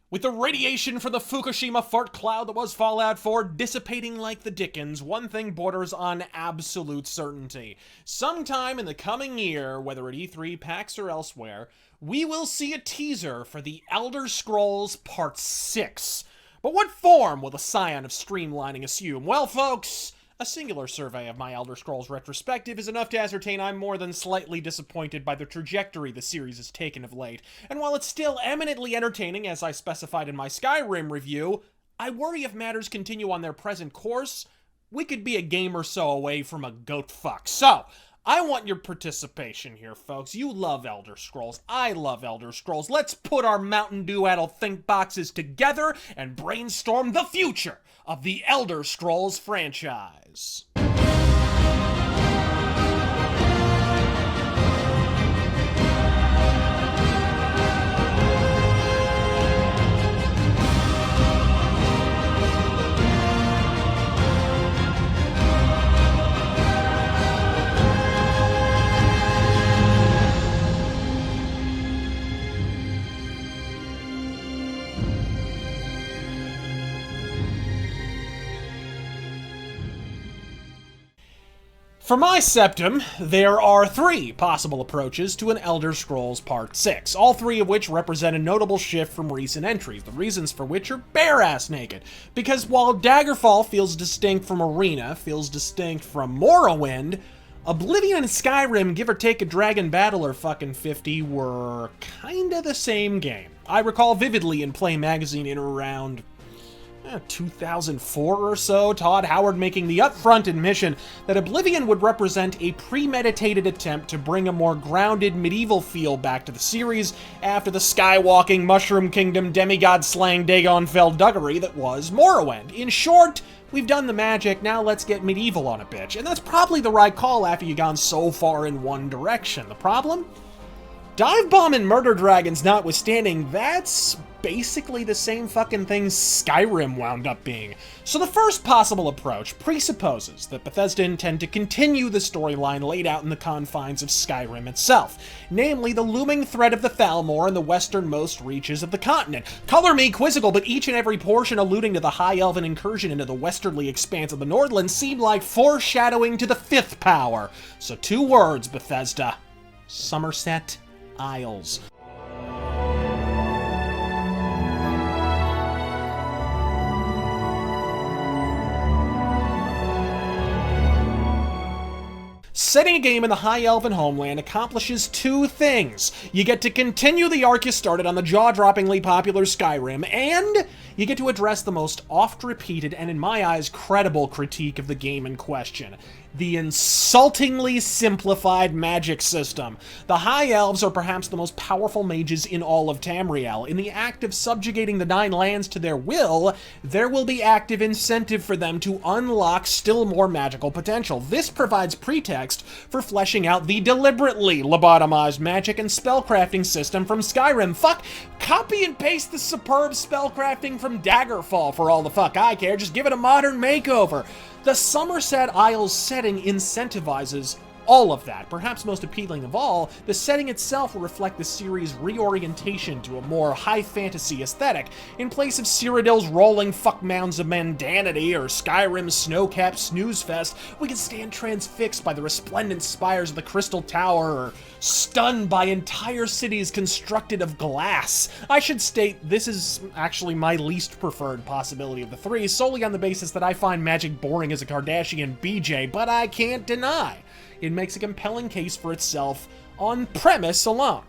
With the radiation from the Fukushima fart cloud that was Fallout 4 dissipating like the Dickens, one thing borders on absolute certainty. Sometime in the coming year, whether at E3, PAX, or elsewhere, we will see a teaser for The Elder Scrolls Part 6. But what form will the scion of streamlining assume? Well, folks, a singular survey of my Elder Scrolls retrospective is enough to ascertain I'm more than slightly disappointed by the trajectory the series has taken of late. And while it's still eminently entertaining, as I specified in my Skyrim review, I worry if matters continue on their present course, we could be a game or so away from a goat fuck. So, I want your participation here, folks. You love Elder Scrolls. I love Elder Scrolls. Let's put our Mountain Dew-addled think boxes together and brainstorm the future of the Elder Scrolls franchise. For my septum, there are three possible approaches to an Elder Scrolls Part 6, all three of which represent a notable shift from recent entries, the reasons for which are bare-ass naked. Because while Daggerfall feels distinct from Arena, feels distinct from Morrowind, Oblivion and Skyrim, give or take a dragon battle or fucking 50, were kinda the same game. I recall vividly in Play Magazine in around 2004 or so, Todd Howard making the upfront admission that Oblivion would represent a premeditated attempt to bring a more grounded medieval feel back to the series after the skywalking, Mushroom Kingdom, demigod-slaying Dagonfell-duggery that was Morrowind. In short, we've done the magic, now let's get medieval on a bitch. And that's probably the right call after you've gone so far in one direction. The problem? Dive Bomb and Murder Dragons notwithstanding, that's basically the same fucking thing Skyrim wound up being. So the first possible approach presupposes that Bethesda intend to continue the storyline laid out in the confines of Skyrim itself, namely the looming threat of the Thalmor and the westernmost reaches of the continent. Color me quizzical, but each and every portion alluding to the High Elven incursion into the westerly expanse of the Nordland seemed like foreshadowing to the fifth power. So two words, Bethesda: Somerset Isles. Setting a game in the High Elven homeland accomplishes two things. You get to continue the arc you started on the jaw-droppingly popular Skyrim, and you get to address the most oft-repeated and, in my eyes, credible critique of the game in question: the insultingly simplified magic system. The High Elves are perhaps the most powerful mages in all of Tamriel. In the act of subjugating the Nine Lands to their will, there will be active incentive for them to unlock still more magical potential. This provides pretext for fleshing out the deliberately lobotomized magic and spellcrafting system from Skyrim. Fuck, copy and paste the superb spellcrafting from Daggerfall for all the fuck I care. Just give it a modern makeover. The Somerset Isles setting incentivizes all of that. Perhaps most appealing of all, the setting itself will reflect the series' reorientation to a more high fantasy aesthetic. In place of Cyrodiil's rolling fuck mounds of mundanity or Skyrim's snow-capped snooze fest, we can stand transfixed by the resplendent spires of the Crystal Tower, or stunned by entire cities constructed of glass. I should state, this is actually my least preferred possibility of the three, solely on the basis that I find magic boring as a Kardashian BJ, but I can't deny it makes a compelling case for itself on premise alone.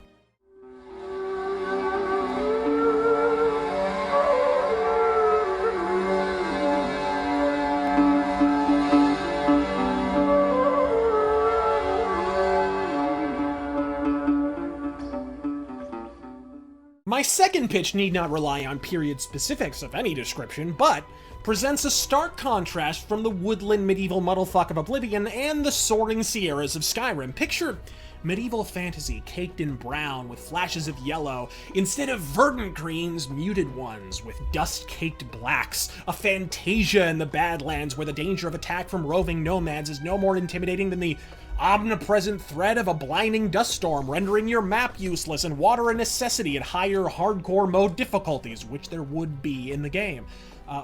My second pitch need not rely on period specifics of any description, but presents a stark contrast from the woodland medieval muddlefuck of Oblivion and the soaring Sierras of Skyrim. Picture medieval fantasy caked in brown with flashes of yellow, instead of verdant greens, muted ones with dust-caked blacks. A Fantasia in the Badlands where the danger of attack from roving nomads is no more intimidating than the omnipresent threat of a blinding dust storm rendering your map useless and water a necessity at higher hardcore mode difficulties, which there would be in the game.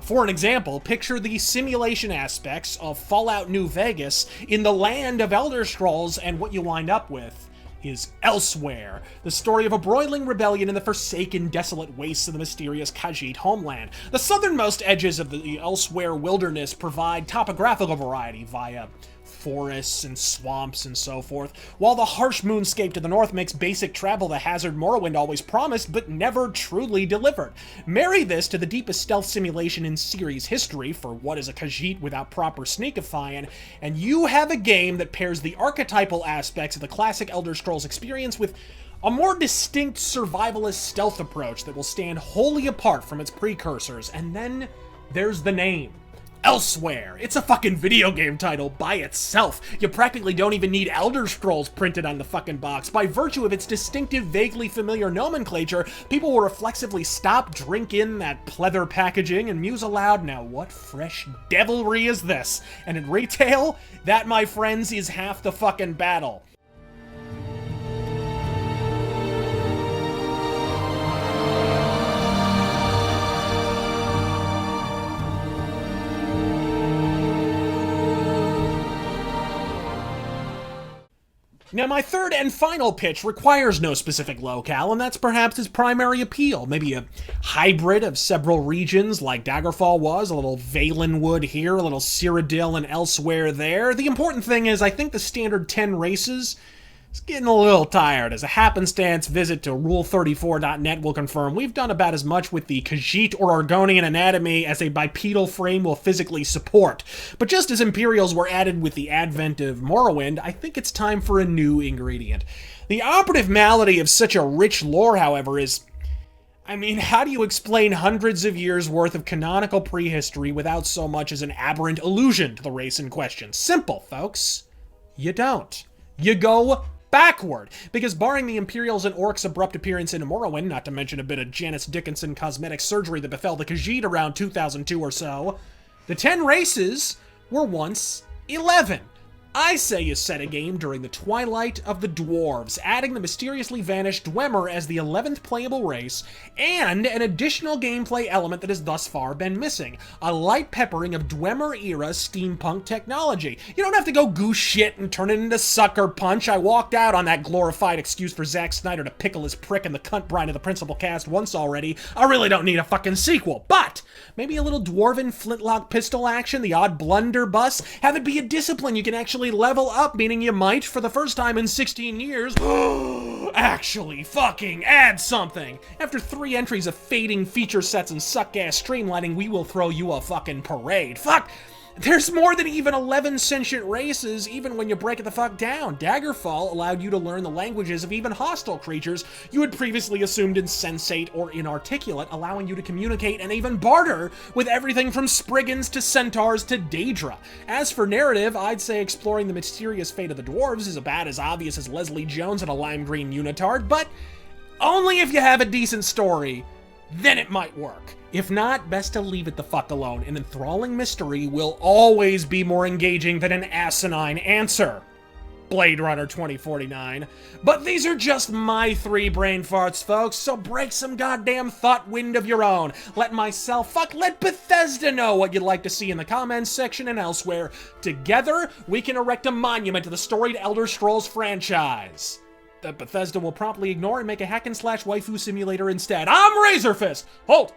For an example, picture the simulation aspects of Fallout New Vegas in the land of Elder Scrolls, and what you wind up with is Elsewhere, the story of a broiling rebellion in the forsaken, desolate wastes of the mysterious Khajiit homeland. The southernmost edges of the Elsewhere wilderness provide topographical variety via forests and swamps and so forth, while the harsh moonscape to the north makes basic travel the hazard Morrowind always promised but never truly delivered. Marry this to the deepest stealth simulation in series history for what is a Khajiit without proper sneakifying, and you have a game that pairs the archetypal aspects of the classic Elder Scrolls experience with a more distinct survivalist stealth approach that will stand wholly apart from its precursors. And then there's the name. Elsewhere. It's a fucking video game title by itself. You practically don't even need Elder Scrolls printed on the fucking box. By virtue of its distinctive, vaguely familiar nomenclature, people will reflexively stop, drink in that pleather packaging, and muse aloud, now what fresh devilry is this? And in retail, that, my friends, is half the fucking battle. Now, my third and final pitch requires no specific locale, and that's perhaps its primary appeal. Maybe a hybrid of several regions like Daggerfall was, a little Valenwood here, a little Cyrodiil and Elsewhere there. The important thing is I think the standard 10 races is getting a little tired. As a happenstance visit to rule34.net will confirm, we've done about as much with the Khajiit or Argonian anatomy as a bipedal frame will physically support. But just as Imperials were added with the advent of Morrowind, I think it's time for a new ingredient. The operative malady of such a rich lore, however, is... I mean, how do you explain hundreds of years worth of canonical prehistory without so much as an aberrant allusion to the race in question? Simple, folks. You don't. You go backward, because barring the Imperials and Orcs' abrupt appearance in Morrowind, not to mention a bit of Janice Dickinson cosmetic surgery that befell the Khajiit around 2002 or so, the 10 races were once 11. I say you set a game during the twilight of the dwarves, adding the mysteriously vanished Dwemer as the 11th playable race, and an additional gameplay element that has thus far been missing, a light peppering of Dwemer-era steampunk technology. You don't have to go goose shit and turn it into Sucker Punch. I walked out on that glorified excuse for Zack Snyder to pickle his prick in the cunt brine of the principal cast once already. I really don't need a fucking sequel, but maybe a little dwarven flintlock pistol action, the odd blunderbuss, have it be a discipline you can actually level up, meaning you might, for the first time in 16 years, actually fucking add something. After 3 entries of fading feature sets and suck-ass streamlining, we will throw you a fucking parade. Fuck! There's more than even 11 sentient races, even when you break it the fuck down. Daggerfall allowed you to learn the languages of even hostile creatures you had previously assumed insensate or inarticulate, allowing you to communicate and even barter with everything from Spriggans to Centaurs to Daedra. As for narrative, I'd say exploring the mysterious fate of the dwarves is about as obvious as Leslie Jones and a lime green unitard, but only if you have a decent story, then it might work. If not, best to leave it the fuck alone. An enthralling mystery will always be more engaging than an asinine answer. Blade Runner 2049. But these are just my 3 brain farts, folks, so break some goddamn thought wind of your own. Let Bethesda know what you'd like to see in the comments section and elsewhere. Together, we can erect a monument to the storied Elder Scrolls franchise that Bethesda will promptly ignore and make a hack-and-slash waifu simulator instead. I'm Razorfist! Hold!